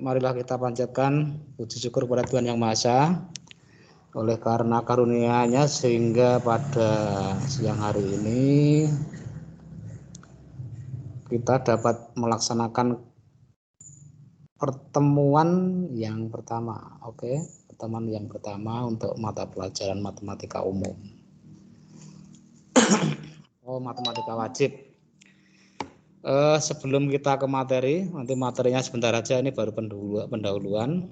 marilah kita panjatkan puji syukur kepada Tuhan Yang Maha Esa, oleh karena karunia-Nya sehingga pada siang hari ini kita dapat melaksanakan pertemuan yang pertama. Pertemuan yang pertama untuk mata pelajaran matematika umum. Matematika wajib. Sebelum kita ke materi, nanti materinya sebentar aja, ini baru pendahuluan.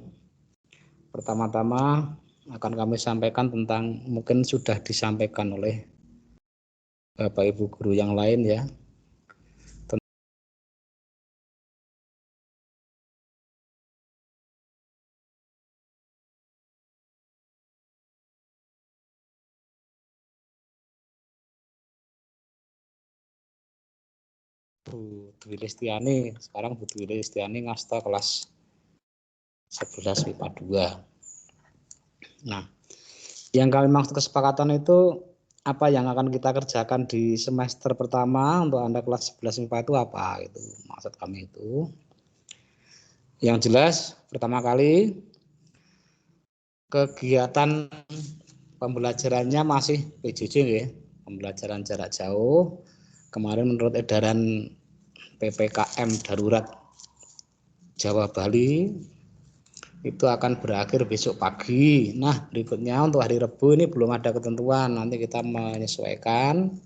Pertama-tama akan kami sampaikan tentang, mungkin sudah disampaikan oleh Bapak Ibu guru yang lain ya, Bu Dwi Listiani. Sekarang Bu Dwi Listiani ngasta kelas 11 MIPA 2. Nah, yang kami maksud kesepakatan itu apa yang akan kita kerjakan di semester pertama untuk Anda kelas 11 MIPA itu apa, itu maksud kami itu. Yang jelas pertama kali kegiatan pembelajarannya masih PJJ ya, pembelajaran jarak jauh. Kemarin menurut edaran PPKM darurat Jawa Bali itu akan berakhir besok pagi. Nah, berikutnya untuk hari Rabu ini belum ada ketentuan, nanti kita menyesuaikan.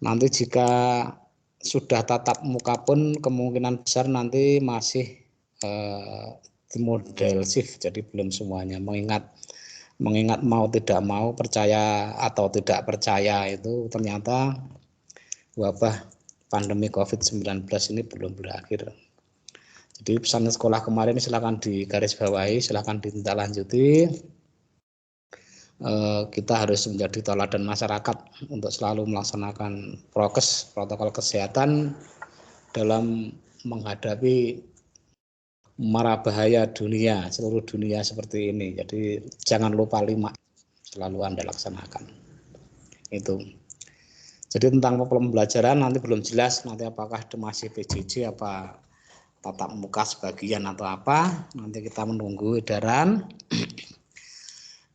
Nanti jika sudah tatap muka pun kemungkinan besar nanti masih di model shift, jadi belum semuanya, mengingat mau tidak mau, percaya atau tidak percaya, itu ternyata wabah pandemi COVID-19 ini belum berakhir. Jadi pesan sekolah kemarin silakan digarisbawahi, silakan ditindaklanjuti. Kita harus menjadi teladan masyarakat untuk selalu melaksanakan prokes, protokol kesehatan dalam menghadapi mara bahaya dunia, seluruh dunia seperti ini. Jadi jangan lupa 5 selalu Anda laksanakan. Itu. Jadi tentang pembelajaran nanti belum jelas, nanti apakah masih PJJ apa tatap muka sebagian atau apa, nanti kita menunggu edaran.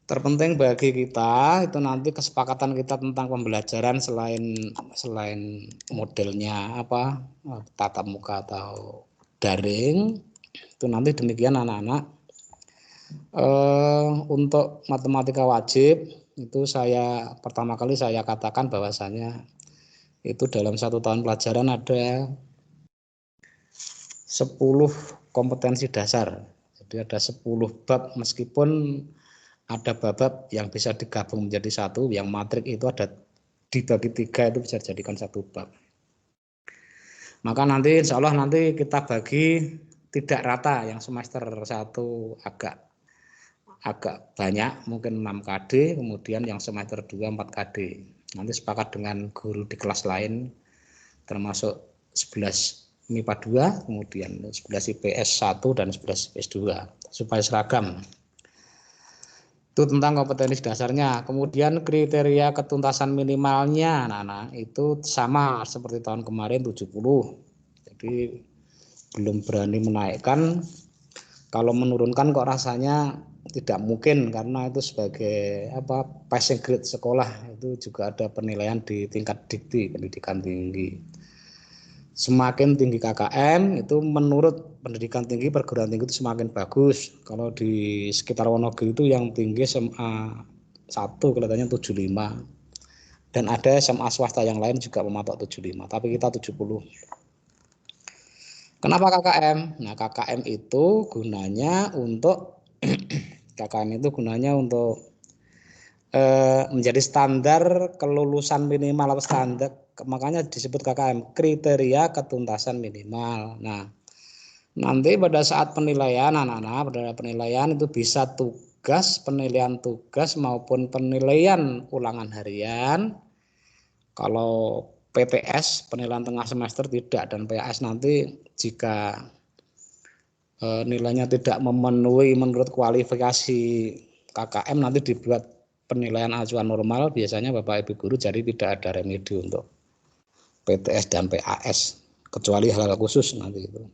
Terpenting bagi kita itu nanti kesepakatan kita tentang pembelajaran selain modelnya apa, tatap muka atau daring, itu nanti demikian anak-anak. Untuk matematika wajib itu pertama kali saya katakan bahwasanya itu dalam 1 tahun pelajaran ada 10 kompetensi dasar. Jadi ada 10 bab, meskipun ada bab yang bisa digabung menjadi 1, yang matrik itu ada dibagi 3, itu bisa dijadikan 1 bab. Maka nanti insya Allah nanti kita bagi tidak rata, yang semester 1 agak banyak, mungkin 6 KD, kemudian yang semester 2 4 KD. Nanti sepakat dengan guru di kelas lain, termasuk 11 MIPA 2, kemudian 11 IPS 1 dan 11 IPS 2, supaya seragam. Itu tentang kompetensi dasarnya. Kemudian kriteria ketuntasan minimalnya anak-anak itu sama seperti tahun kemarin 70. Jadi belum berani menaikkan. Kalau menurunkan kok rasanya tidak mungkin, karena itu sebagai passing grade sekolah, itu juga ada penilaian di tingkat dikti, pendidikan tinggi. Semakin tinggi KKM itu menurut pendidikan tinggi, perguruan tinggi itu semakin bagus. Kalau di sekitar Wonogiri itu yang tinggi SMA 1 kelihatannya 75, dan ada SMA swasta yang lain juga mematok 75, tapi kita 70. Kenapa KKM? Nah, KKM itu gunanya untuk menjadi standar kelulusan minimal atau standar, makanya disebut KKM, kriteria ketuntasan minimal. Nah, nanti pada saat penilaian anak-anak, pada penilaian itu bisa penilaian tugas maupun penilaian ulangan harian. Kalau PTS, penilaian tengah semester, tidak, dan PAS nanti jika nilainya tidak memenuhi menurut kualifikasi KKM, nanti dibuat penilaian acuan normal biasanya Bapak Ibu guru, jadi tidak ada remedi untuk PTS dan PAS kecuali hal-hal khusus nanti itu.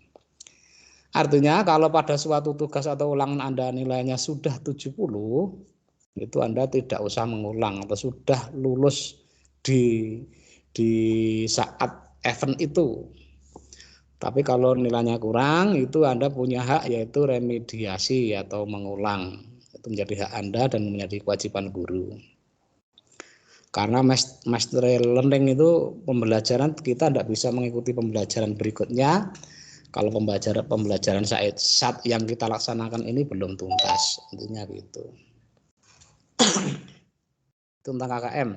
Artinya kalau pada suatu tugas atau ulangan Anda nilainya sudah 70, itu Anda tidak usah mengulang atau sudah lulus di saat event itu. Tapi kalau nilainya kurang, itu Anda punya hak yaitu remediasi atau mengulang. Itu menjadi hak Anda dan menjadi kewajiban guru. Karena mastery learning itu pembelajaran kita tidak bisa mengikuti pembelajaran berikutnya kalau pembelajaran saat yang kita laksanakan ini belum tuntas. Intinya gitu. Tentang KKM.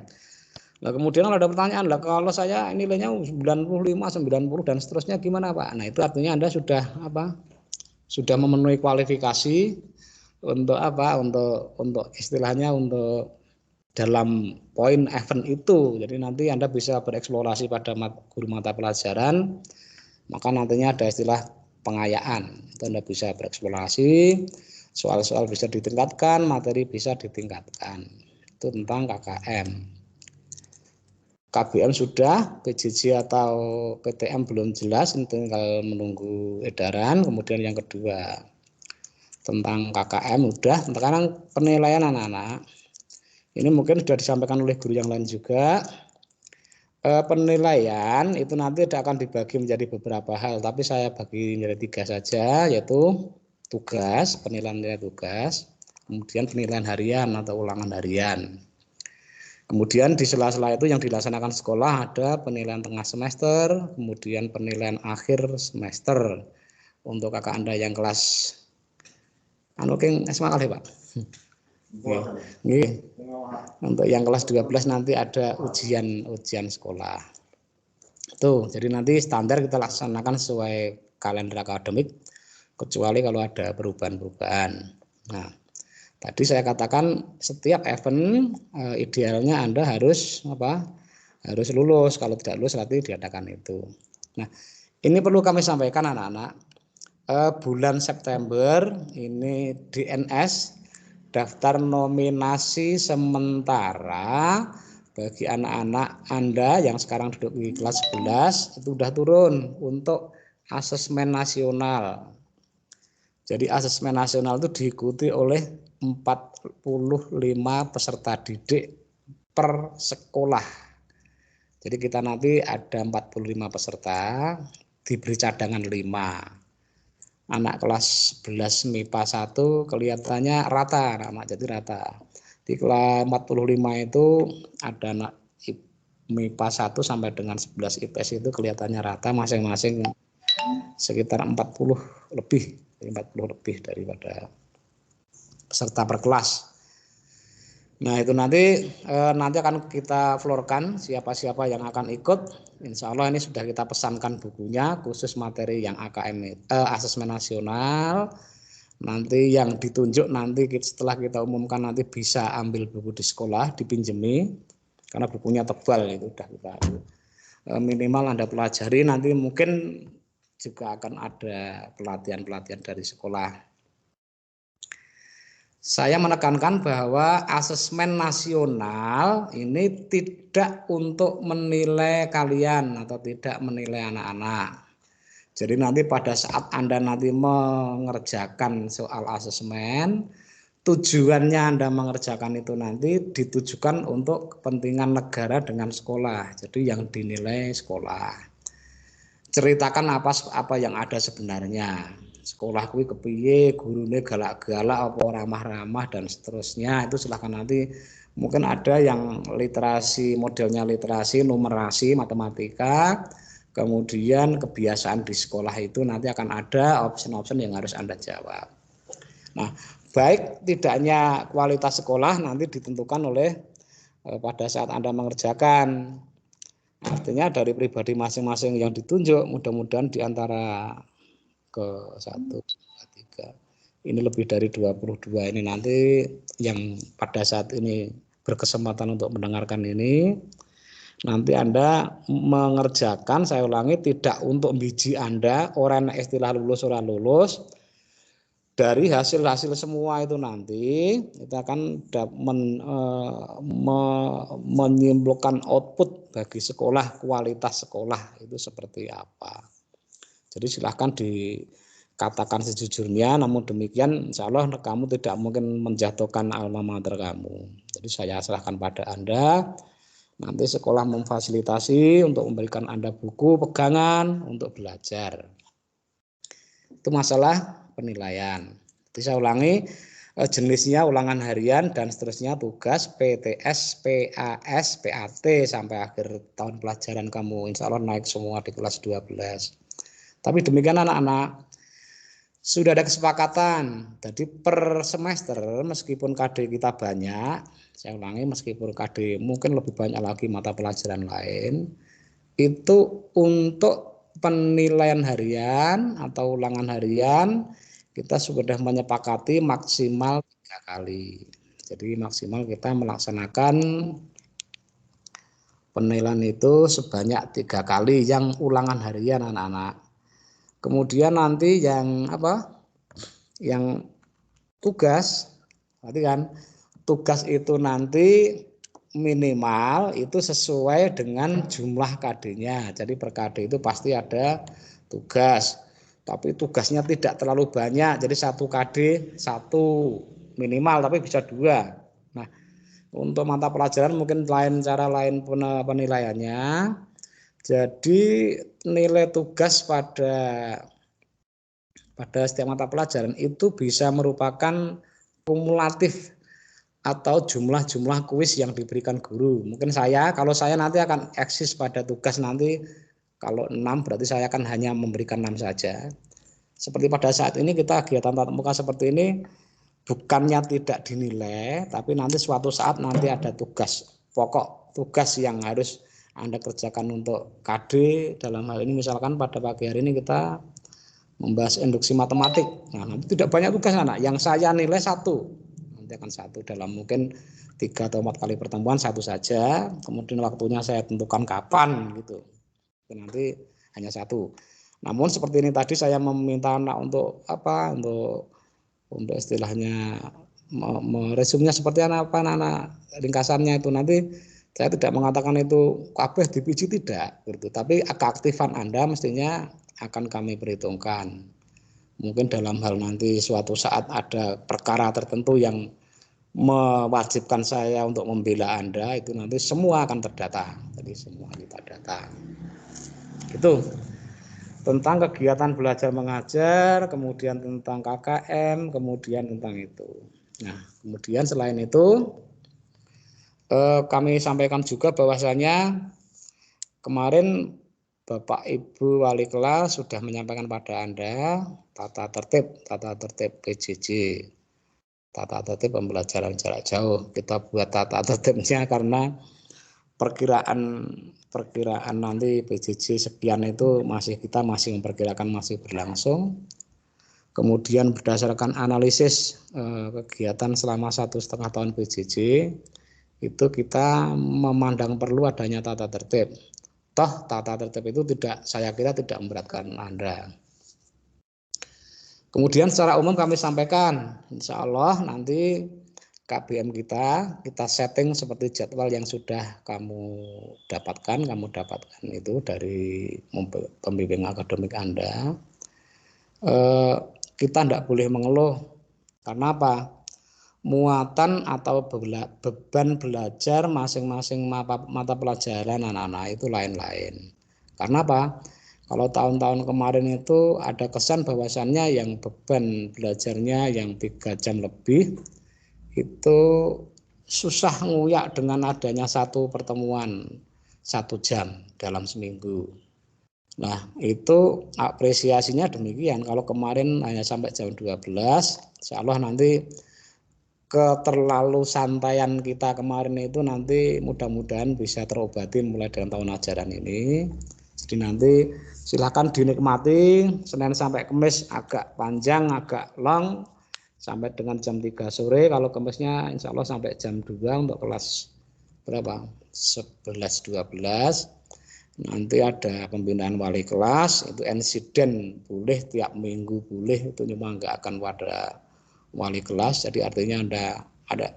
Nah, kemudian kalau ada pertanyaan, lah kalau saya nilainya 95, 90 dan seterusnya gimana, Pak? Nah, itu artinya Anda sudah apa? Sudah memenuhi kualifikasi untuk apa? Untuk istilahnya untuk dalam poin event itu. Jadi nanti Anda bisa bereksplorasi pada guru mata pelajaran, maka nantinya ada istilah pengayaan. Itu Anda bisa bereksplorasi, soal-soal bisa ditingkatkan, materi bisa ditingkatkan. Itu tentang KKM. KBM sudah, PJJ atau PTM belum jelas, tinggal menunggu edaran. Kemudian yang kedua tentang KKM udah. Sekarang penilaian anak-anak. Ini mungkin sudah disampaikan oleh guru yang lain juga. Penilaian itu nanti akan dibagi menjadi beberapa hal, tapi saya bagi menjadi 3 saja, yaitu tugas, penilaian nilai tugas, kemudian penilaian harian atau ulangan harian. Kemudian di sela-sela itu yang dilaksanakan sekolah ada penilaian tengah semester, kemudian penilaian akhir semester. Untuk kakak Anda yang kelas SMA kali, Pak. Nggih. Untuk yang kelas 12 nanti ada ujian sekolah. Tuh, jadi nanti standar kita laksanakan sesuai kalender akademik kecuali kalau ada perubahan-perubahan. Nah, tadi saya katakan setiap event idealnya Anda harus harus lulus. Kalau tidak lulus nanti diadakan itu. Nah, ini perlu kami sampaikan anak-anak. Bulan September ini DNS daftar nominasi sementara bagi anak-anak Anda yang sekarang duduk di kelas 11 itu sudah turun untuk asesmen nasional. Jadi asesmen nasional itu diikuti oleh 45 peserta didik per sekolah. Jadi kita nanti ada 45 peserta, diberi cadangan 5. Anak kelas 11 MIPA 1 kelihatannya rata, jadi rata. Di kelas 45 itu ada anak MIPA 1 sampai dengan 11 IPS itu kelihatannya rata, masing-masing sekitar 40 lebih daripada peserta per kelas. Nah, itu nanti akan kita florkan siapa-siapa yang akan ikut. Insya Allah ini sudah kita pesankan bukunya khusus materi yang AKM asesmen nasional. Nanti yang ditunjuk nanti setelah kita umumkan nanti bisa ambil buku di sekolah dipinjemi karena bukunya tebal itu udah kita minimal Anda pelajari, nanti mungkin juga akan ada pelatihan dari sekolah. Saya menekankan bahwa asesmen nasional ini tidak untuk menilai kalian atau tidak menilai anak-anak. Jadi nanti pada saat Anda nanti mengerjakan soal asesmen, tujuannya Anda mengerjakan itu nanti ditujukan untuk kepentingan negara dengan sekolah. Jadi yang dinilai sekolah. Ceritakan apa yang ada sebenarnya. Sekolah kuwi kepiye, gurune galak-galak apa ramah-ramah dan seterusnya. Itu silakan nanti mungkin ada yang literasi modelnya literasi numerasi matematika. Kemudian kebiasaan di sekolah itu nanti akan ada option-option yang harus Anda jawab. Nah, baik tidaknya kualitas sekolah nanti ditentukan oleh pada saat Anda mengerjakan. Artinya dari pribadi masing-masing yang ditunjuk, mudah-mudahan di antara ke 1, 2, 3, ini lebih dari 22 ini nanti yang pada saat ini berkesempatan untuk mendengarkan ini, nanti Anda mengerjakan, saya ulangi, tidak untuk biji Anda, orang istilah lulus orang lulus. Dari hasil-hasil semua itu nanti kita akan menyimpulkan output bagi sekolah, kualitas sekolah itu seperti apa. Jadi silahkan katakan sejujurnya, namun demikian insya Allah kamu tidak mungkin menjatuhkan alma mater kamu. Jadi saya serahkan pada Anda, nanti sekolah memfasilitasi untuk memberikan Anda buku pegangan untuk belajar. Itu masalah penilaian. Jadi saya ulangi, jenisnya ulangan harian dan seterusnya, tugas, PTS, PAS, PAT sampai akhir tahun pelajaran kamu insya Allah naik semua di kelas 12. Tapi demikian anak-anak, sudah ada kesepakatan. Jadi per semester meskipun KD kita banyak, saya ulangi, meskipun KD mungkin lebih banyak lagi mata pelajaran lain, itu untuk penilaian harian atau ulangan harian kita sudah menyepakati maksimal 3 kali. Jadi maksimal kita melaksanakan penilaian itu sebanyak 3 kali yang ulangan harian anak-anak. Kemudian nanti yang yang tugas, berarti kan tugas itu nanti minimal itu sesuai dengan jumlah KD-nya. Jadi per KD itu pasti ada tugas. Tapi tugasnya tidak terlalu banyak. Jadi 1 KD 1 minimal, tapi bisa 2. Nah, untuk mata pelajaran mungkin cara lain penilaiannya. Jadi nilai tugas pada setiap mata pelajaran itu bisa merupakan kumulatif atau jumlah-jumlah kuis yang diberikan guru. Mungkin kalau saya nanti akan eksis pada tugas nanti, kalau 6 berarti saya akan hanya memberikan 6 saja. Seperti pada saat ini kita kegiatan tatap muka seperti ini, bukannya tidak dinilai, tapi nanti suatu saat nanti ada tugas pokok, tugas yang harus Anda kerjakan untuk KD. Dalam hal ini misalkan pada pagi hari ini kita membahas induksi matematik. Nah, nanti tidak banyak tugas anak, yang saya nilai 1. Nanti akan 1 dalam mungkin 3 atau 4 kali pertemuan 1 saja. Kemudian waktunya saya tentukan kapan gitu. Nanti hanya 1. Namun seperti ini tadi saya meminta anak untuk untuk istilahnya meresumnya seperti apa anak ringkasannya itu, nanti saya tidak mengatakan itu kabeh dipiji, tidak gitu, tapi keaktifan Anda mestinya akan kami perhitungkan. Mungkin dalam hal nanti suatu saat ada perkara tertentu yang mewajibkan saya untuk membela Anda, itu nanti semua akan terdata. Jadi semua kita data. Itu tentang kegiatan belajar mengajar, kemudian tentang KKM, kemudian tentang itu. Nah, kemudian selain itu kami sampaikan juga bahwasanya kemarin Bapak Ibu Wali Kelas sudah menyampaikan pada Anda tata tertib PJJ, tata tertib pembelajaran jarak jauh. Kita buat tata tertibnya karena perkiraan nanti PJJ sekian itu kita masih memperkirakan masih berlangsung. Kemudian berdasarkan analisis kegiatan selama 1,5 tahun PJJ, itu kita memandang perlu adanya tata tertib. Toh tata tertib itu saya kira tidak memberatkan Anda. Kemudian secara umum kami sampaikan, insya Allah nanti KBM kita setting seperti jadwal yang sudah kamu dapatkan itu dari pembimbing akademik Anda. Kita tidak boleh mengeluh. Karena apa? Muatan atau beban belajar masing-masing mata pelajaran anak-anak itu lain-lain. Karena apa? Kalau tahun-tahun kemarin itu ada kesan bahwasannya yang beban belajarnya yang 3 jam lebih itu susah nguyak dengan adanya satu pertemuan 1 jam dalam seminggu. Nah, itu apresiasinya demikian. Kalau kemarin hanya sampai jam 12, insya Allah nanti keterlalu santaian kita kemarin itu nanti mudah-mudahan bisa terobati mulai dengan tahun ajaran ini. Jadi nanti silakan dinikmati, Senin sampai Kamis agak panjang, agak long, sampai dengan jam 3 sore. Kalau Kamisnya insya Allah sampai jam 2 untuk kelas berapa? 11-12. Nanti ada pembinaan wali kelas, itu insiden boleh tiap minggu boleh, itu cuma enggak akan pada wali kelas. Jadi artinya ada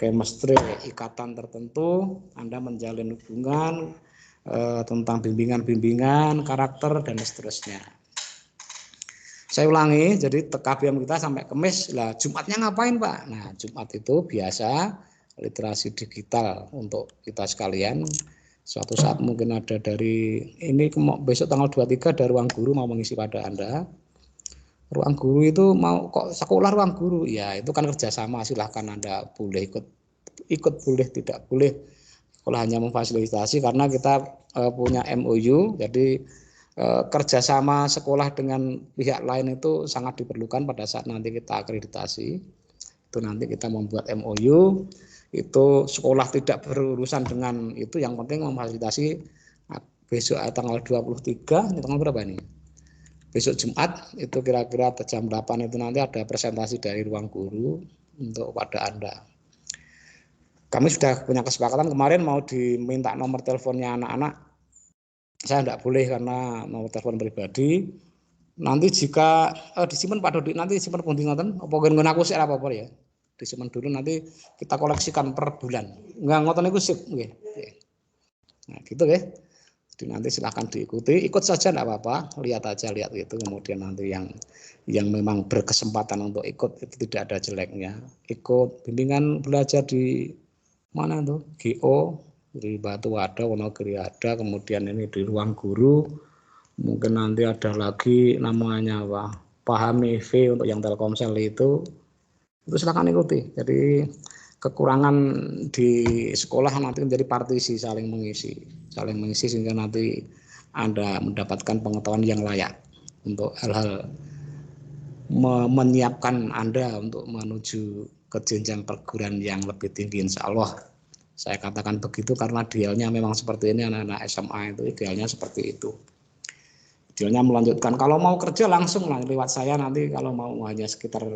chemistry, ikatan tertentu, Anda menjalin hubungan tentang bimbingan karakter dan seterusnya. Saya ulangi, jadi TKBM kita sampai Kamis. Lah Jumatnya ngapain Pak? Nah Jumat itu biasa literasi digital untuk kita sekalian. Suatu saat mungkin ada dari ini besok tanggal 23 ada ruang guru mau mengisi pada Anda. Ruang guru itu mau kok sekolah ruang guru? Ya itu kan kerjasama, silahkan Anda boleh ikut boleh tidak boleh. Sekolah hanya memfasilitasi karena kita punya MOU, jadi kerjasama sekolah dengan pihak lain itu sangat diperlukan pada saat nanti kita akreditasi. Itu nanti kita membuat MOU, itu sekolah tidak berurusan dengan itu, yang penting memfasilitasi. Besok tanggal 23, ini tanggal berapa nih? Besok Jumat itu kira-kira jam 8 itu nanti ada presentasi dari ruang guru untuk pada Anda. Kami sudah punya kesepakatan kemarin mau diminta nomor teleponnya anak-anak. Saya tidak boleh karena nomor telepon pribadi. Nanti jika disimpan Pak Dodi, nanti disimpan pundi ngoten apa nggon aku sik apa-apa ya. Disimpan dulu, nanti kita koleksikan per bulan. Enggak ngoten niku sip nggih. Nah, gitu ya. Jadi nanti silahkan diikuti, ikut saja enggak apa-apa, lihat aja, lihat itu, kemudian nanti yang memang berkesempatan untuk ikut itu tidak ada jeleknya. Ikut bimbingan belajar di mana tuh? GO di Batu ada, Wonogiri ada, kemudian ini di ruang guru. Mungkin nanti ada lagi namanya apa? Pahami V untuk yang Telkomsel itu silakan ikuti. Jadi kekurangan di sekolah nanti menjadi partisi, saling mengisi sehingga nanti Anda mendapatkan pengetahuan yang layak untuk hal-hal menyiapkan Anda untuk menuju ke jenjang perguruan yang lebih tinggi, insya Allah. Saya katakan begitu karena idealnya memang seperti ini, anak-anak SMA itu idealnya seperti itu. Idealnya melanjutkan, kalau mau kerja langsung lah lewat saya, nanti kalau mau hanya sekitar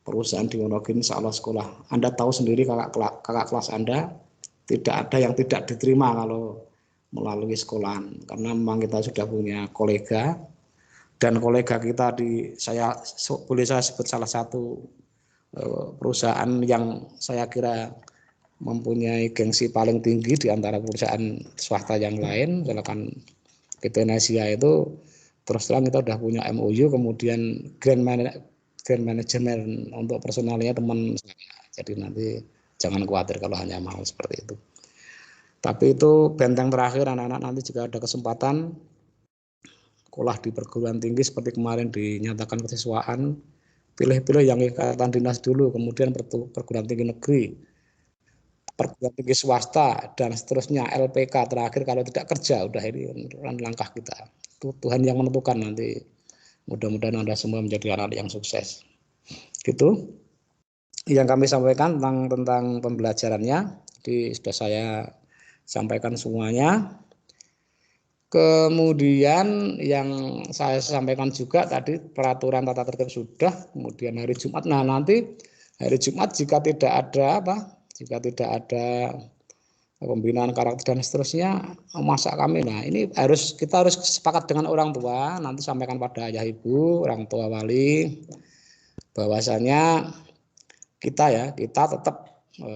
perusahaan di Wonogiri, insya Allah sekolah. Anda tahu sendiri kakak kelas Anda tidak ada yang tidak diterima kalau melalui sekolahan, karena memang kita sudah punya kolega, dan kolega kita boleh saya sebut salah satu perusahaan yang saya kira mempunyai gengsi paling tinggi di antara perusahaan swasta yang lain. Misalkan PT Nesia itu terus terang kita sudah punya MOU, kemudian grand management untuk personalnya teman saya. Jadi nanti jangan khawatir kalau hanya mau seperti itu. Tapi itu benteng terakhir anak-anak, nanti jika ada kesempatan sekolah di perguruan tinggi seperti kemarin dinyatakan kesiswaan, pilih-pilih yang ikatan dinas dulu, kemudian perguruan tinggi negeri, perguruan tinggi swasta, dan seterusnya, LPK terakhir kalau tidak kerja. Udah, ini langkah kita. Itu Tuhan yang menentukan nanti. Mudah-mudahan Anda semua menjadi anak yang sukses. Gitu yang kami sampaikan tentang pembelajarannya. Jadi sudah saya sampaikan semuanya. Kemudian yang saya sampaikan juga tadi peraturan tata tertib sudah, kemudian hari Jumat. Nah, nanti hari Jumat jika tidak ada pembinaan karakter dan seterusnya, masa kami. Nah, ini kita harus sepakat dengan orang tua, nanti sampaikan pada ayah ibu, orang tua wali, bahwasanya kita tetap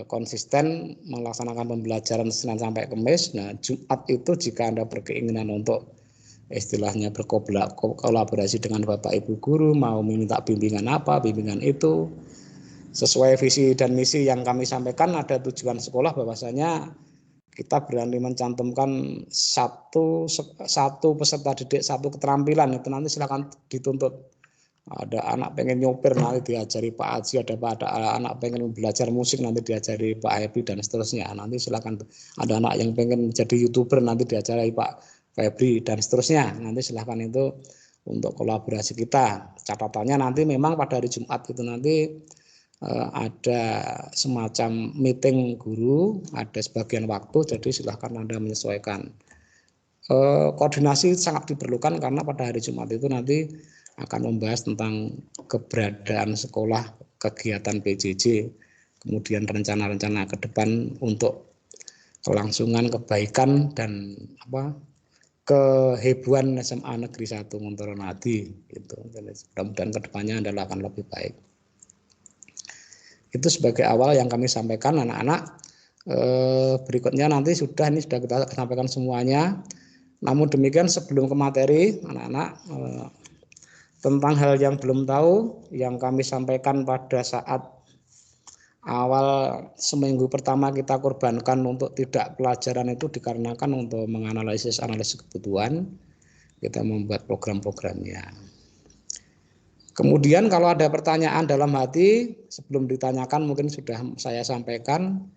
konsisten melaksanakan pembelajaran Senin sampai Kamis. Nah, Jumat itu jika Anda berkeinginan untuk istilahnya berkolaborasi dengan Bapak Ibu guru, mau minta bimbingan apa, bimbingan itu sesuai visi dan misi yang kami sampaikan. Ada tujuan sekolah bahwasanya kita berani mencantumkan satu peserta didik, satu keterampilan. Itu nanti silakan dituntut. Ada anak pengen nyopir, nanti diajari Pak Haji, ada anak pengen belajar musik, nanti diajari Pak Febri dan seterusnya. Nanti silakan. Ada anak yang pengen jadi YouTuber, nanti diajari Pak Febri dan seterusnya. Nanti silakan, itu untuk kolaborasi kita. Catatannya nanti memang pada hari Jumat itu nanti ada semacam meeting guru, ada sebagian waktu, jadi silahkan Anda menyesuaikan. Koordinasi sangat diperlukan karena pada hari Jumat itu nanti akan membahas tentang keberadaan sekolah, kegiatan PJJ, kemudian rencana-rencana ke depan untuk kelangsungan, kebaikan, dan kehebohan SMA Negeri 1 Montoronadi. Gitu. Mudah-mudahan kedepannya adalah akan lebih baik. Itu sebagai awal yang kami sampaikan, anak-anak. Berikutnya nanti sudah kita sampaikan semuanya. Namun demikian sebelum ke materi, anak-anak, tentang hal yang belum tahu yang kami sampaikan pada saat awal seminggu pertama kita korbankan untuk tidak pelajaran itu dikarenakan untuk menganalisis kebutuhan, kita membuat program-programnya. Kemudian kalau ada pertanyaan dalam hati sebelum ditanyakan mungkin sudah saya sampaikan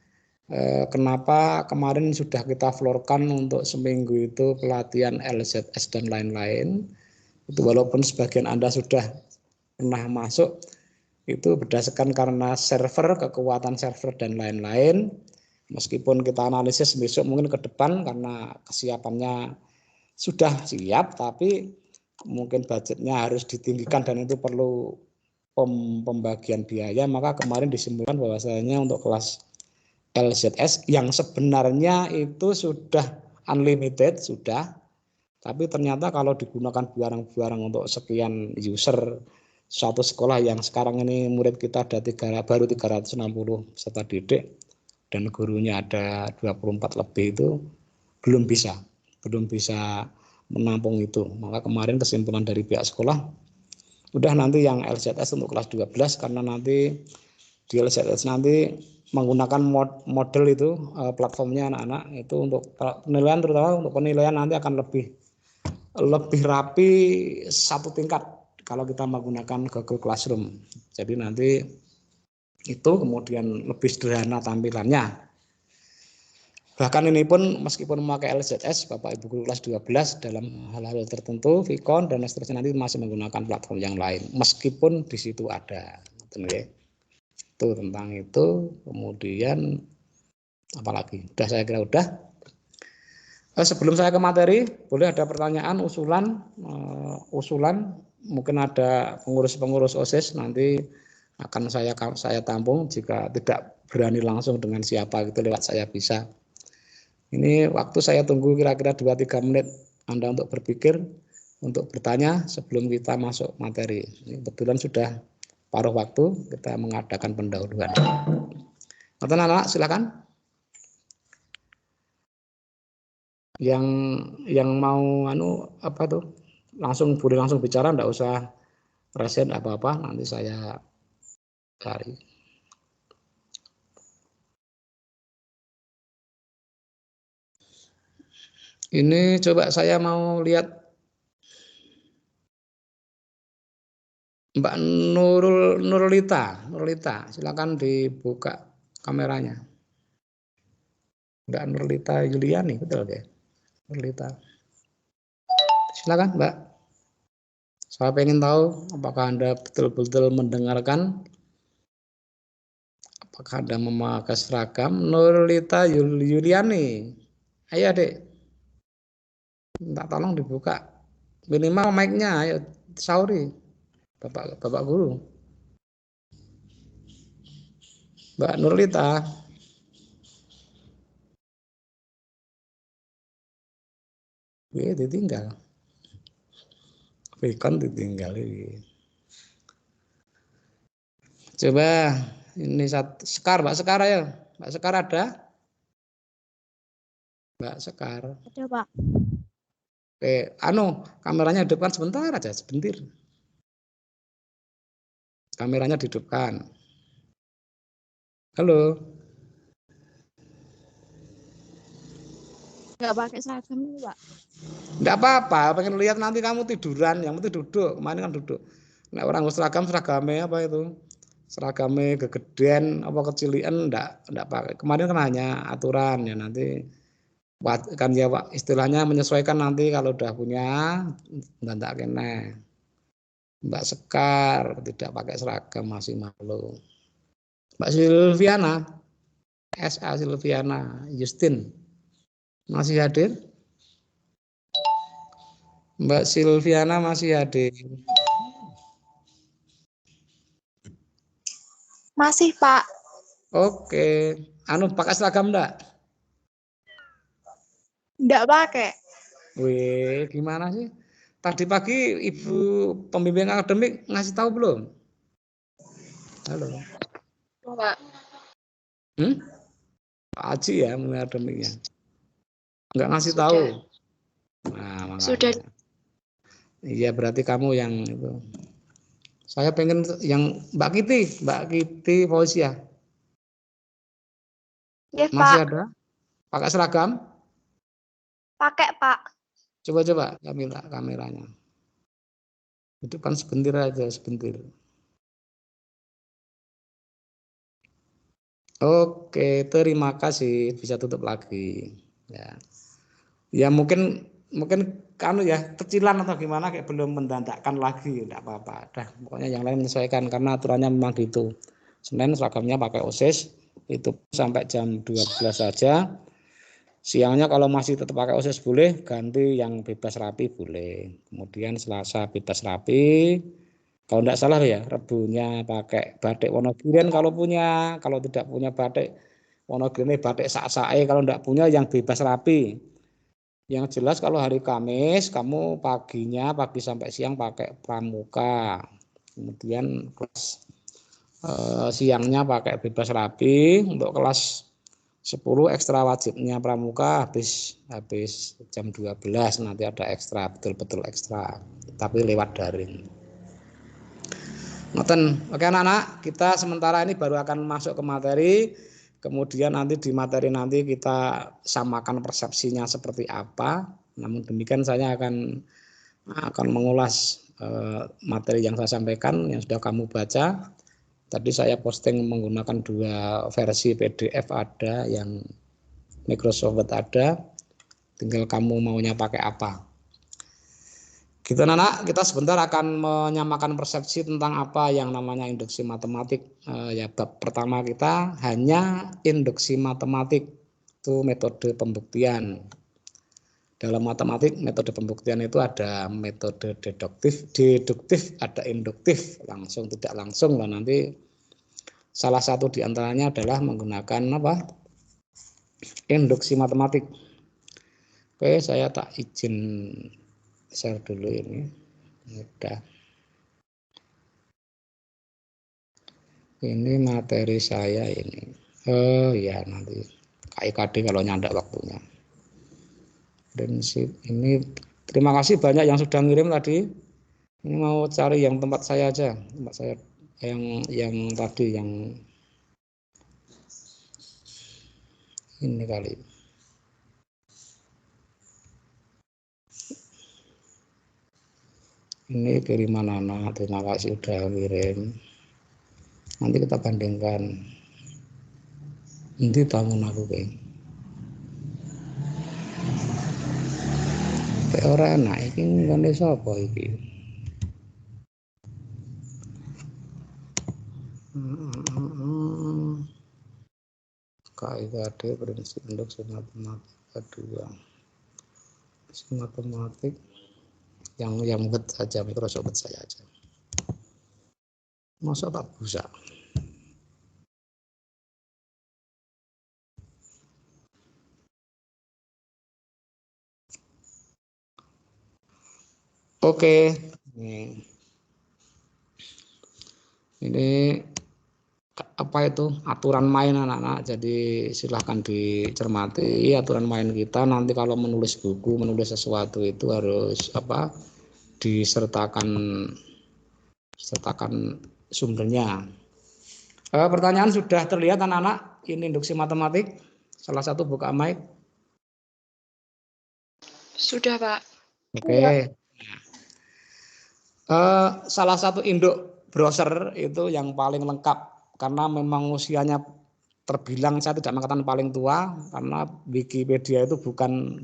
kenapa kemarin sudah kita floorkan untuk seminggu itu pelatihan LZS dan lain-lain. Itu walaupun sebagian Anda sudah pernah masuk, itu berdasarkan karena server, kekuatan server dan lain-lain. Meskipun kita analisis besok mungkin ke depan karena kesiapannya sudah siap, tapi mungkin budgetnya harus ditinggikan dan itu perlu pembagian biaya, maka kemarin disimpulkan bahwasanya untuk kelas LZS yang sebenarnya itu sudah unlimited, sudah, tapi ternyata kalau digunakan barang-barang untuk sekian user satu sekolah yang sekarang ini murid kita ada baru 360 peserta didik dan gurunya ada 24 lebih, itu belum bisa menampung itu. Maka kemarin kesimpulan dari pihak sekolah, udah nanti yang LZS untuk kelas 12 karena nanti di LZS nanti menggunakan model itu platformnya anak-anak itu untuk penilaian, terutama untuk penilaian nanti akan lebih rapi satu tingkat kalau kita menggunakan Google Classroom. Jadi nanti itu kemudian lebih sederhana tampilannya. Bahkan ini pun meskipun memakai LZS, Bapak Ibu guru kelas 12 dalam hal-hal tertentu, Vicon dan seterusnya nanti masih menggunakan platform yang lain, meskipun di situ ada. Itu tentang itu. Kemudian apalagi? Udah, saya kira udah. Sebelum saya ke materi, boleh ada pertanyaan, usulan, mungkin ada pengurus-pengurus OSIS nanti akan saya tampung jika tidak berani langsung dengan siapa gitu lewat saya bisa. Ini waktu saya tunggu kira-kira 2-3 menit Anda untuk berpikir, untuk bertanya sebelum kita masuk materi. Ini kebetulan sudah paruh waktu kita mengadakan pendahuluan. Anak-anak silakan. Yang mau apa tuh boleh langsung bicara, enggak usah resen apa-apa, nanti saya cari. Ini coba saya mau lihat Mbak Nurlita, silakan dibuka kameranya. Mbak Nurlita Yuliani, betul ya? Nurlita. Silakan Mbak. Saya ingin tahu apakah Anda betul-betul mendengarkan, apakah Anda memakai seragam. Nurlita Yuliani, ayo adik, minta tolong dibuka minimal mic-nya, ayo Sauri, Bapak guru. Mbak Nurlita. Ditinggal. Vicon ditinggal. Coba ini Sekar, Mbak Sekar ayo. Mbak Sekar ada? Mbak Sekar. Ada, Pak. Oke, kameranya hidupkan sebentar aja, sebentar. Kameranya dihidupkan. Halo. Nggak pakai seragam ini, Pak. Enggak apa-apa, pengen lihat nanti kamu tiduran, yang penting duduk. Kemarin kan duduk. Nah, orang seragamnya apa itu? Seragamnya kegedean apa kecilian enggak pakai. Kemarin kan hanya aturan ya, nanti kan ya Pak, istilahnya menyesuaikan nanti kalau udah punya enggak kena. Mbak Sekar tidak pakai seragam masih malu. Mbak Silviana, SA Silviana Justin masih hadir? Mbak Silviana masih hadir? Masih, Pak. Oke, pakai seragam enggak? Nggak pakai. Wih, gimana sih? Tadi pagi Ibu pembimbing akademik ngasih tahu belum? Halo. Pak. Pak Haji ya pembimbing akademiknya. Enggak ngasih Sudah. tahu. Nah, makanya. Sudah. Iya, berarti kamu yang itu. Saya pengen yang Mbak Kiti Fauzia. Iya, Masih Pak. ada? Pakai seragam? Pakai, Pak. Coba Kamila kameranya. Hidupkan sebentar aja, sebentar. Oke, terima kasih. Bisa tutup lagi. Ya, ya mungkin kamu ya kecilan atau gimana kayak belum mendandakkan lagi, enggak apa-apa. Dah, pokoknya yang lain menyesuaikan karena aturannya memang gitu. Senin seragamnya pakai OSIS itu sampai jam 12 saja. Siangnya kalau masih tetap pakai OSIS boleh, ganti yang bebas rapi boleh. Kemudian Selasa bebas rapi. Kalau tidak salah ya, Rebunya pakai batik Wonogiri kalau punya, kalau tidak punya batik Wonogiri batik sak-sae, kalau tidak punya yang bebas rapi. Yang jelas kalau hari Kamis kamu pagi sampai siang pakai pramuka. Kemudian kelas siangnya pakai bebas rapi. Untuk kelas 10 ekstra wajibnya pramuka habis jam 12 nanti ada ekstra, betul-betul ekstra. Tapi lewat daring. Ngoten. Oke anak-anak, kita sementara ini baru akan masuk ke materi. Kemudian nanti di materi nanti kita samakan persepsinya seperti apa. Namun demikian saya akan mengulas materi yang saya sampaikan yang sudah kamu baca. Tadi saya posting menggunakan 2 versi PDF, ada yang Microsoft Word ada. Tinggal kamu maunya pakai apa. Gitu anak, kita sebentar akan menyamakan persepsi tentang apa yang namanya induksi matematik. Ya bab pertama kita hanya induksi matematik, itu metode pembuktian. Dalam matematik metode pembuktian itu ada metode deduktif, ada induktif, langsung tidak langsung. Dan nanti salah satu diantaranya adalah menggunakan apa? Induksi matematik. Oke, saya tak izin share dulu ini. Udah. Ini materi saya ini. Oh ya, nanti KIKD kalau nyandak waktunya. Prinsip ini terima kasih banyak yang sudah ngirim tadi. Ini mau cari yang tempat saya aja, tempat saya yang tadi yang ini kali. Ini kiriman anak, terima kasih sudah ngirim. Nanti kita bandingkan. Nanti bangun aku kayak. Kayak orang enak, ini kan sapa iki. KIKD prinsip induksi matematika 2. Matematik yang Word saja, Microsoft Word saya aja. Masa tak bisa. Oke, ini apa itu aturan main anak-anak. Jadi silahkan dicermati aturan main kita. Nanti kalau menulis buku, menulis sesuatu itu harus apa? Disertakan sumbernya. Pertanyaan sudah terlihat anak-anak. Ini induksi matematik. Salah satu buka mic. Sudah, Pak. Oke. Salah satu induk browser itu yang paling lengkap karena memang usianya terbilang, saya tidak mengatakan paling tua karena Wikipedia itu bukan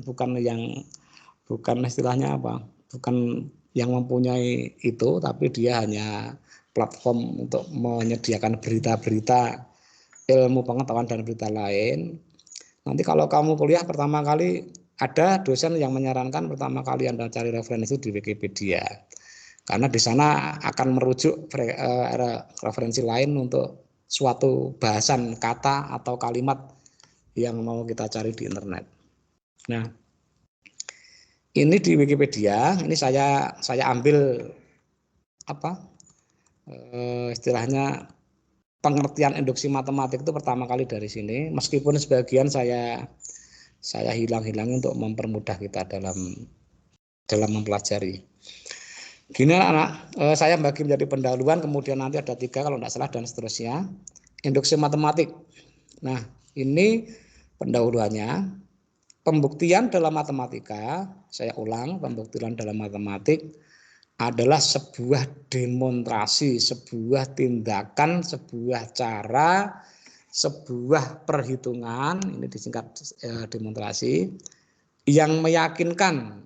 istilahnya apa, bukan yang mempunyai itu, tapi dia hanya platform untuk menyediakan berita-berita, ilmu pengetahuan dan berita lain. Nanti kalau kamu kuliah pertama kali, ada dosen yang menyarankan pertama kali Anda cari referensi di Wikipedia. Karena di sana akan merujuk referensi lain untuk suatu bahasan kata atau kalimat yang mau kita cari di internet. Nah, ini di Wikipedia, ini saya ambil apa istilahnya pengertian induksi matematik itu pertama kali dari sini. Meskipun sebagian saya hilang-hilangi untuk mempermudah kita dalam mempelajari. Gini anak, saya bagi menjadi pendahuluan, kemudian nanti ada 3 kalau tidak salah dan seterusnya. Induksi matematik. Nah, ini pendahuluannya. Pembuktian dalam matematika, saya ulang, pembuktian dalam matematik adalah sebuah demonstrasi, sebuah tindakan, sebuah cara, sebuah perhitungan, ini disingkat demonstrasi, yang meyakinkan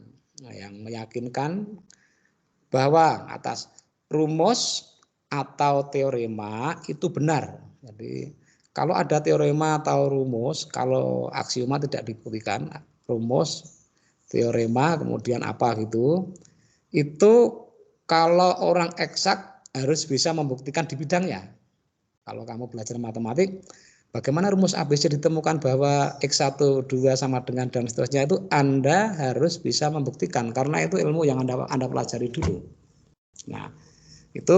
bahwa atas rumus atau teorema itu benar. Jadi kalau ada teorema atau rumus, kalau aksioma tidak dibuktikan, rumus, teorema, kemudian apa gitu, itu kalau orang eksak harus bisa membuktikan di bidangnya. Kalau kamu belajar matematik, bagaimana rumus ABC ditemukan bahwa X1, 2 sama dengan dan seterusnya, itu Anda harus bisa membuktikan, karena itu ilmu yang Anda pelajari dulu. Nah, itu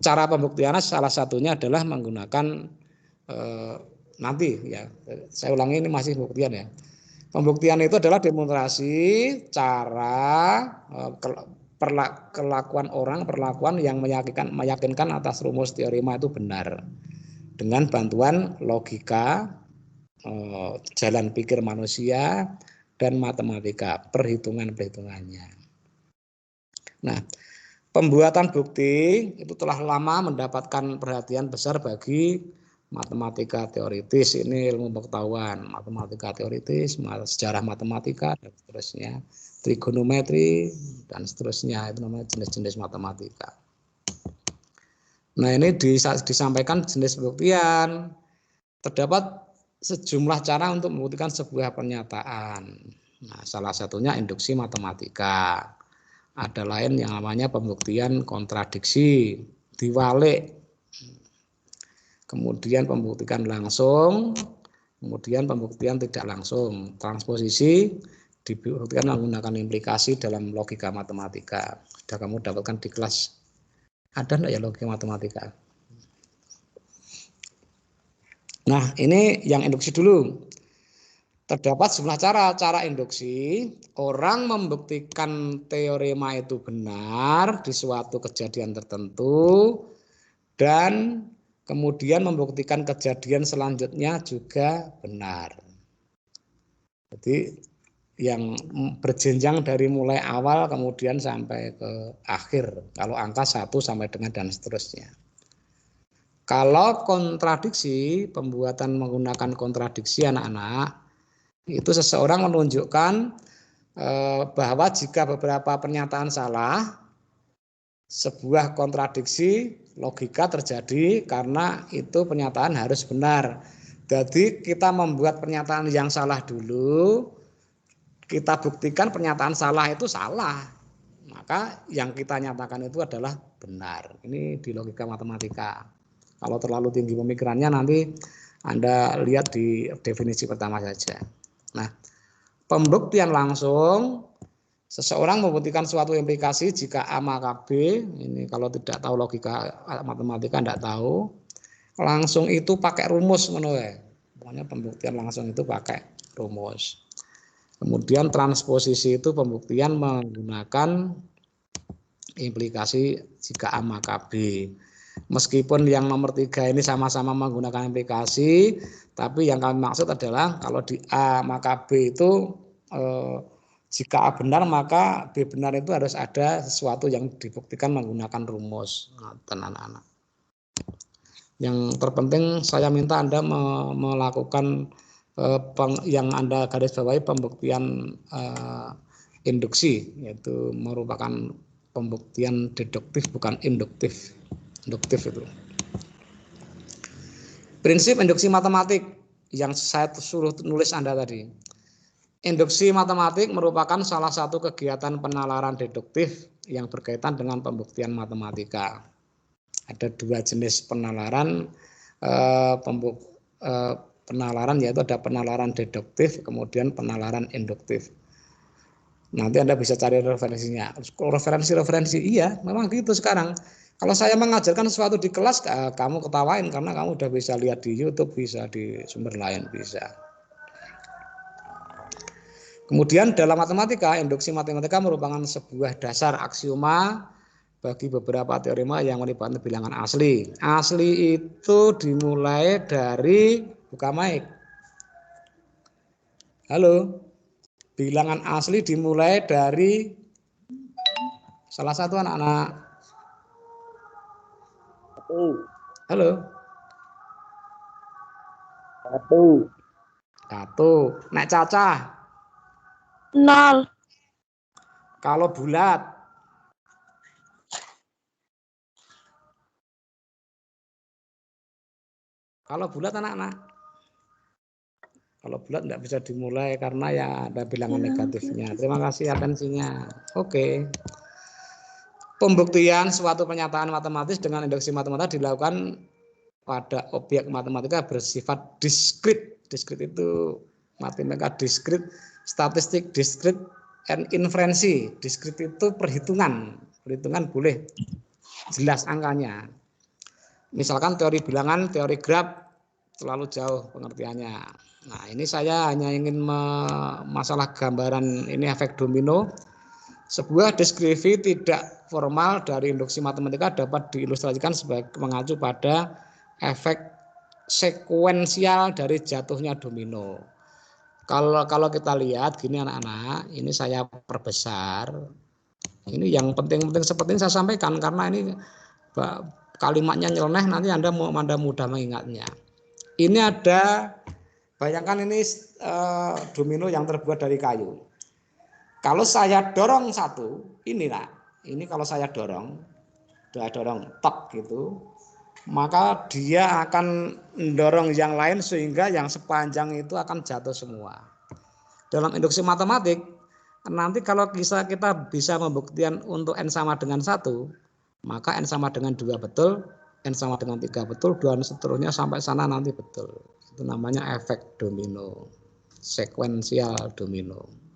cara pembuktiannya salah satunya adalah menggunakan nanti ya, saya ulangi ini masih pembuktian ya. Pembuktian itu adalah demonstrasi cara perlakuan yang meyakinkan atas rumus teorema itu benar dengan bantuan logika, jalan pikir manusia, dan matematika, perhitungannya. Nah, pembuatan bukti itu telah lama mendapatkan perhatian besar bagi matematika teoritis. Ini ilmu pengetahuan, matematika teoritis, sejarah matematika, dan seterusnya, trigonometri, dan seterusnya, itu namanya jenis-jenis matematika. Nah, ini disampaikan jenis pembuktian. Terdapat sejumlah cara untuk membuktikan sebuah pernyataan. Nah, salah satunya induksi matematika. Ada lain yang namanya pembuktian kontradiksi, diwalik, kemudian pembuktian langsung, kemudian pembuktian tidak langsung, transposisi dibuktikan menggunakan implikasi dalam logika matematika. Sudah kamu dapatkan di kelas. Ada enggak ya logika matematika? Nah, ini yang induksi dulu. Terdapat sejumlah cara induksi. Orang membuktikan teorema itu benar di suatu kejadian tertentu dan kemudian membuktikan kejadian selanjutnya juga benar. Jadi yang berjenjang dari mulai awal kemudian sampai ke akhir. Kalau angka 1 sampai dengan dan seterusnya. Kalau kontradiksi, pembuatan menggunakan kontradiksi anak-anak, itu seseorang menunjukkan bahwa jika beberapa pernyataan salah, sebuah kontradiksi logika terjadi karena itu pernyataan harus benar. Jadi kita membuat pernyataan yang salah dulu, kita buktikan pernyataan salah itu salah, maka yang kita nyatakan itu adalah benar. Ini di logika matematika. Kalau terlalu tinggi pemikirannya nanti Anda lihat di definisi pertama saja. Nah, pembuktian langsung, seseorang membuktikan suatu implikasi jika A maka B. Ini kalau tidak tahu logika matematika tidak tahu. Langsung itu pakai rumus menurut. Pokoknya pembuktian langsung itu pakai rumus. Kemudian transposisi itu pembuktian menggunakan implikasi jika A maka B. Meskipun yang nomor 3 ini sama-sama menggunakan implikasi, tapi yang kami maksud adalah kalau di A maka B itu jika A benar maka B benar, itu harus ada sesuatu yang dibuktikan menggunakan rumus. Anak-anak. Yang terpenting saya minta Anda melakukan yang Anda garis bawahi pembuktian induksi, yaitu merupakan pembuktian deduktif bukan induktif. Induktif itu. Prinsip induksi matematik yang saya suruh nulis Anda tadi. Induksi matematik merupakan salah satu kegiatan penalaran deduktif yang berkaitan dengan pembuktian matematika. Ada 2 jenis penalaran, penalaran yaitu ada penalaran deduktif, kemudian penalaran induktif. Nanti Anda bisa cari referensinya. Referensi, iya, memang gitu sekarang. Kalau saya mengajarkan sesuatu di kelas, kamu ketawain karena kamu udah bisa lihat di YouTube, bisa di sumber lain, bisa. Kemudian dalam matematika, induksi matematika merupakan sebuah dasar aksioma bagi beberapa teorema yang melibatkan bilangan asli. Asli itu dimulai dari buka mic. Halo. Bilangan asli dimulai dari salah satu anak-anak. Halo. Satu. Nek cacah. 0. Kalau bulat. Kalau bulat anak-anak. Kalau bulat tidak bisa dimulai karena ya ada bilangan negatifnya. Terima kasih atensinya. Oke. Pembuktian suatu pernyataan matematis dengan induksi matematika dilakukan pada objek matematika bersifat diskrit. Diskrit itu matematika diskrit, statistik diskrit, and inferensi. Diskrit itu perhitungan. Perhitungan boleh jelas angkanya. Misalkan teori bilangan, teori graf terlalu jauh pengertiannya. Nah, ini saya hanya ingin masalah gambaran ini efek domino. Sebuah deskripsi tidak formal dari induksi matematika dapat diilustrasikan sebagai mengacu pada efek sekuensial dari jatuhnya domino. Kalau kita lihat gini anak-anak, ini saya perbesar. Ini yang penting-penting seperti ini saya sampaikan karena ini kalimatnya nyeleneh, nanti Anda mudah mengingatnya. Ini ada, bayangkan ini domino yang terbuat dari kayu. Kalau saya dorong satu, inilah, ini kalau saya dorong tok gitu, maka dia akan mendorong yang lain sehingga yang sepanjang itu akan jatuh semua. Dalam induksi matematik, nanti kalau kita bisa membuktikan untuk N sama dengan 1, maka N sama dengan 2 betul, N sama dengan 3 betul, dan seterusnya sampai sana nanti betul. Itu namanya efek domino, sekuensial domino.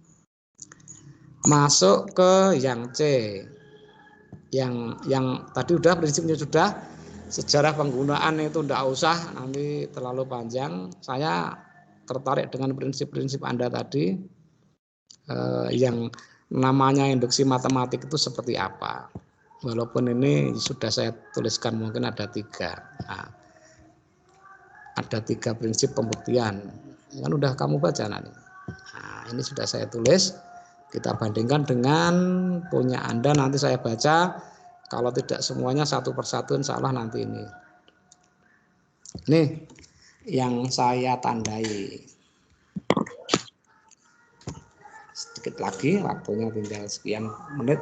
Masuk ke yang C. Yang tadi udah prinsipnya sudah, sejarah penggunaan itu tidak usah, nanti terlalu panjang. Saya tertarik dengan prinsip-prinsip Anda tadi, yang namanya induksi matematik itu seperti apa. Walaupun ini sudah saya tuliskan mungkin ada 3. Nah, ada 3 prinsip pembuktian. Kan udah kamu baca nanti. Nah, ini sudah saya tulis. Kita bandingkan dengan punya Anda, nanti saya baca. Kalau tidak semuanya satu persatu, insya Allah nanti ini. Nih yang saya tandai. Sedikit lagi, waktunya tinggal sekian menit.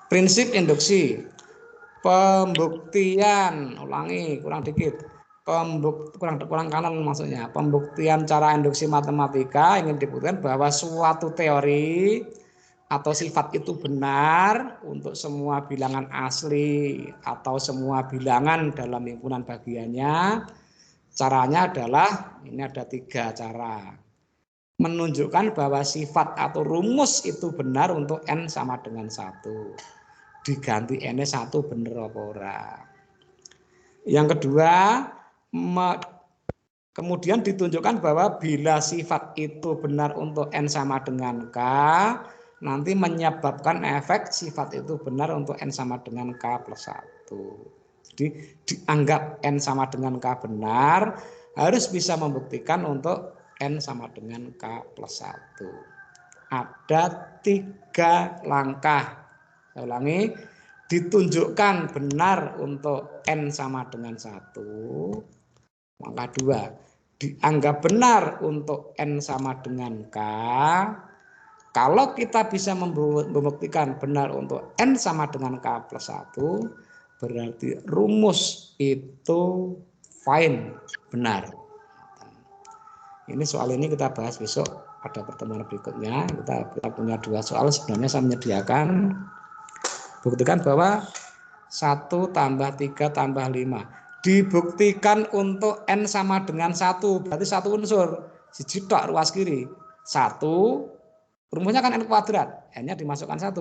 Prinsip induksi. Pembuktian, ulangi, kurang dikit. Kurang kanan maksudnya. Pembuktian cara induksi matematika ingin dibuktikan bahwa suatu teori atau sifat itu benar untuk semua bilangan asli atau semua bilangan dalam himpunan bagiannya. Caranya adalah, ini ada 3 cara. Menunjukkan bahwa sifat atau rumus itu benar untuk N sama dengan 1. Diganti N-nya 1 bener apa ora. Yang kedua, kemudian ditunjukkan bahwa bila sifat itu benar untuk N sama dengan K, nanti menyebabkan efek sifat itu benar untuk N sama dengan K plus 1. Jadi dianggap N sama dengan K benar, harus bisa membuktikan untuk N sama dengan K plus 1. Ada 3 langkah. Saya ulangi, ditunjukkan benar untuk N sama dengan 1. Langkah 2, dianggap benar untuk N sama dengan K. Kalau kita bisa membuktikan benar untuk N sama dengan K plus 1, berarti rumus itu fine, benar. Ini soal ini kita bahas besok pada pertemuan berikutnya. Kita punya 2 soal, sebenarnya saya menyediakan. Buktikan bahwa 1 tambah 3 tambah 5. Dibuktikan untuk N sama dengan 1. Berarti 1 unsur. Siji tok ruas kiri. 1. Rumusnya kan N kuadrat. N-nya dimasukkan 1.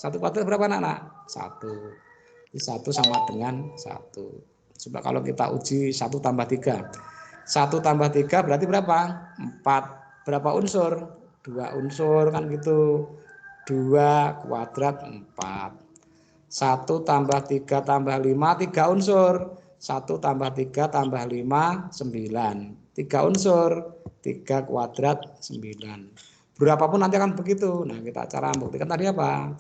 1 kuadrat berapa anak-anak? 1. Jadi 1 sama dengan 1. Coba kalau kita uji 1 tambah 3. 1 tambah 3 berarti berapa? 4. Berapa unsur? 2 unsur kan gitu. 2 kuadrat 4. 1 tambah 3 tambah 5 3 unsur. 1 tambah 3 tambah 5 9. 3 unsur 3 kuadrat 9. Berapapun nanti akan begitu. Nah, kita cara membuktikan tadi apa?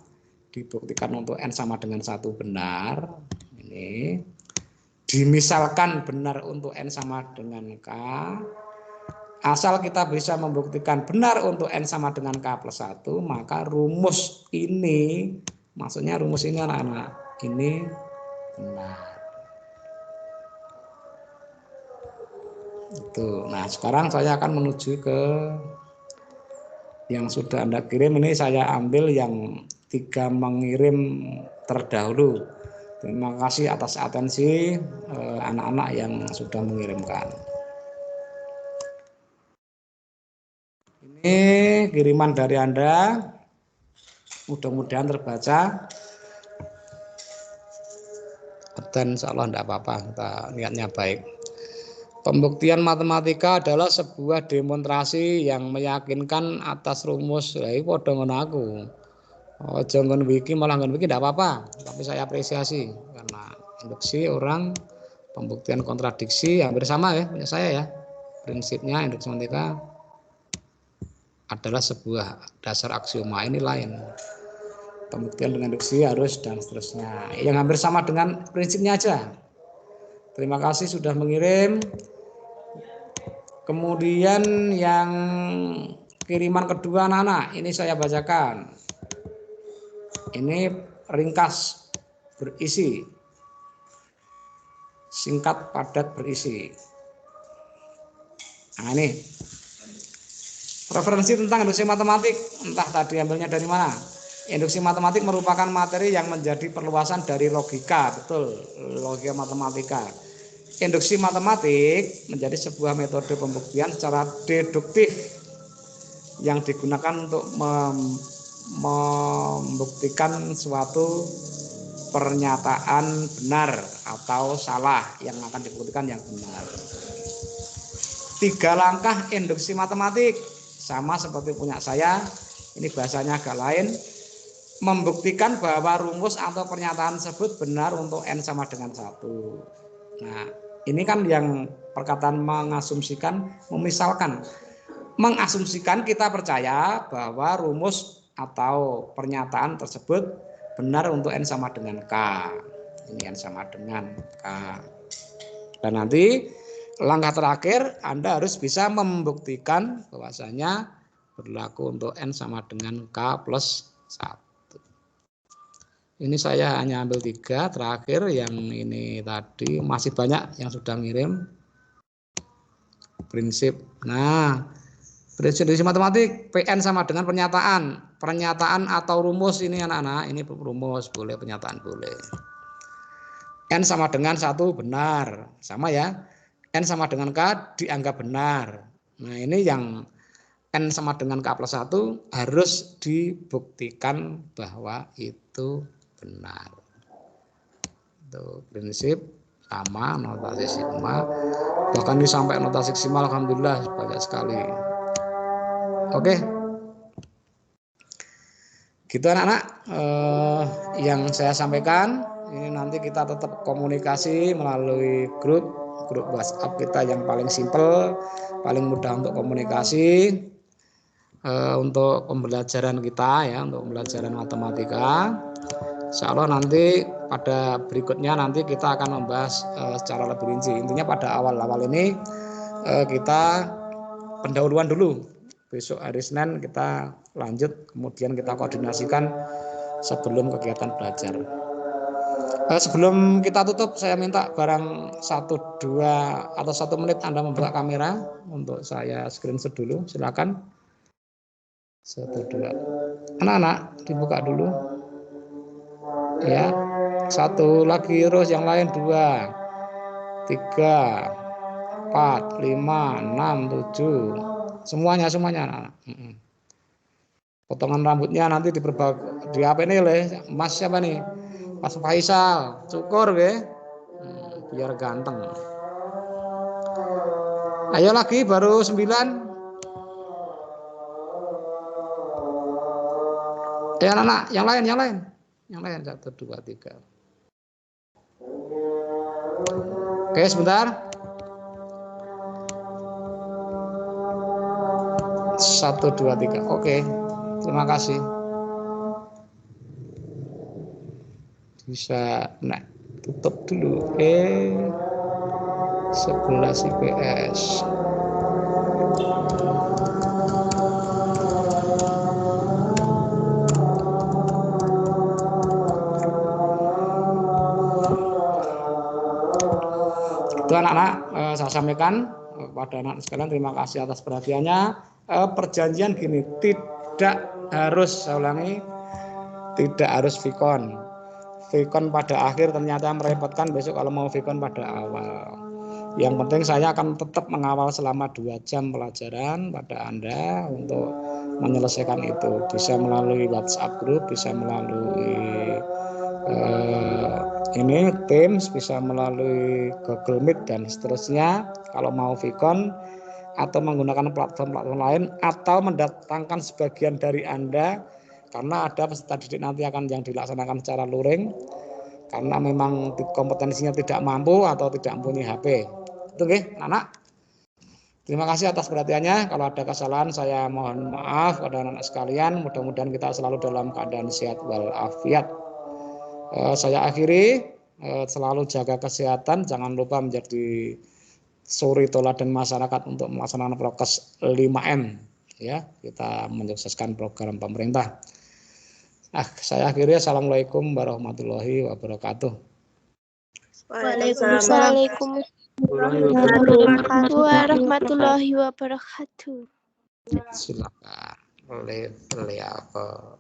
Dibuktikan untuk N sama dengan 1 benar. Ini dimisalkan benar untuk N sama dengan K. Asal kita bisa membuktikan benar untuk N sama dengan K plus 1, maka rumus ini, maksudnya rumus ini anak-anak, ini benar. Itu. Nah, sekarang saya akan menuju ke yang sudah Anda kirim. Ini saya ambil yang 3 mengirim terdahulu. Terima kasih atas atensi anak-anak yang sudah mengirimkan. Ini kiriman dari Anda, mudah-mudahan terbaca. Dan insya Allah tidak apa-apa, kita niatnya baik. Pembuktian matematika adalah sebuah demonstrasi yang meyakinkan atas rumus. Ini podo ngono aku. Oh, jangan wiki malah nggak wiki tidak apa-apa, tapi saya apresiasi karena induksi orang pembuktian kontradiksi hampir sama ya punya saya ya. Prinsipnya induksi matematika adalah sebuah dasar aksioma, ini lain. Pembuktian dengan induksi harus dan seterusnya. Yang hampir sama dengan prinsipnya aja. Terima kasih sudah mengirim. Kemudian yang kiriman kedua anak-anak, ini saya bacakan. Ini ringkas, berisi, singkat, padat, berisi. Nah ini referensi tentang induksi matematik, entah tadi ambilnya dari mana. Induksi matematik merupakan materi yang menjadi perluasan dari logika, betul, logika matematika. Induksi matematik menjadi sebuah metode pembuktian secara deduktif yang digunakan untuk membuktikan suatu pernyataan benar atau salah yang akan dibuktikan yang benar. 3 langkah induksi matematik sama seperti punya saya, ini bahasanya agak lain. Membuktikan bahwa rumus atau pernyataan tersebut benar untuk N sama dengan 1. Nah, ini kan yang perkataan mengasumsikan, memisalkan. Mengasumsikan kita percaya bahwa rumus atau pernyataan tersebut benar untuk N sama dengan K. Ini N sama dengan K. Dan nanti langkah terakhir Anda harus bisa membuktikan bahwasanya berlaku untuk N sama dengan K plus 1. Ini saya hanya ambil 3 terakhir, yang ini tadi masih banyak yang sudah ngirim. Prinsip. Nah, prinsip induksi matematik PN sama dengan pernyataan atau rumus. Ini anak-anak, ini rumus boleh, pernyataan boleh. N sama dengan 1 benar, sama ya. N sama dengan K dianggap benar. Nah, ini yang N sama dengan K plus 1 harus dibuktikan bahwa itu benar. Itu prinsip sama, notasi sigma. Bahkan ini sampai notasi sigma, alhamdulillah banyak sekali. Oke. Gitu anak-anak yang saya sampaikan. Ini nanti kita tetap komunikasi melalui grup WhatsApp kita yang paling simpel, paling mudah untuk komunikasi untuk pembelajaran kita ya, untuk pembelajaran matematika. Insya Allah nanti pada berikutnya nanti kita akan membahas secara lebih rinci. Intinya pada awal-awal ini kita pendahuluan dulu. Besok hari Senin kita lanjut, kemudian kita koordinasikan sebelum kegiatan belajar. Sebelum kita tutup, saya minta barang 1, 2 atau 1 menit Anda membuka kamera untuk saya screenshot dulu. Silakan. 1, 2. Anak-anak dibuka dulu. Ya, 1 lagi, terus yang lain 2, 3, 4, 5, 6, 7. Semuanya anak-anak. Potongan rambutnya nanti di apa ini le? Mas siapa nih? Mas Faisal, cukur ke? Biar ganteng. Ayo lagi, baru 9. Anak, yang lain. Yang lain 1, 2, 3. Oke, sebentar. 1, 2, 3. Oke. Terima kasih. Bisa tutup dulu. 11 IPS. Itu anak-anak, saya sampaikan kepada anak sekalian, terima kasih atas perhatiannya. Perjanjian gini, tidak harus, saya ulangi, tidak harus Vicon. Vicon pada akhir ternyata merepotkan, besok kalau mau Vicon pada awal. Yang penting saya akan tetap mengawal selama 2 jam pelajaran pada Anda untuk menyelesaikan itu. Bisa melalui WhatsApp group, bisa melalui ini Teams, bisa melalui Google Meet dan seterusnya. Kalau mau Vicon atau menggunakan platform-platform lain, atau mendatangkan sebagian dari Anda, karena ada peserta didik nanti akan yang dilaksanakan secara luring karena memang kompetensinya tidak mampu atau tidak mempunyai HP. Itu nggih, anak. Terima kasih atas perhatiannya. Kalau ada kesalahan saya mohon maaf kepada anak-anak sekalian. Mudah-mudahan kita selalu dalam keadaan sehat walafiat. Saya akhiri, selalu jaga kesehatan, jangan lupa menjadi suri teladan masyarakat untuk melaksanakan prokes 5M. Ya, kita menyukseskan program pemerintah. Saya akhiri. Assalamualaikum warahmatullahi wabarakatuh. Waalaikumsalam warahmatullahi wabarakatuh. Silakan. Boleh apa?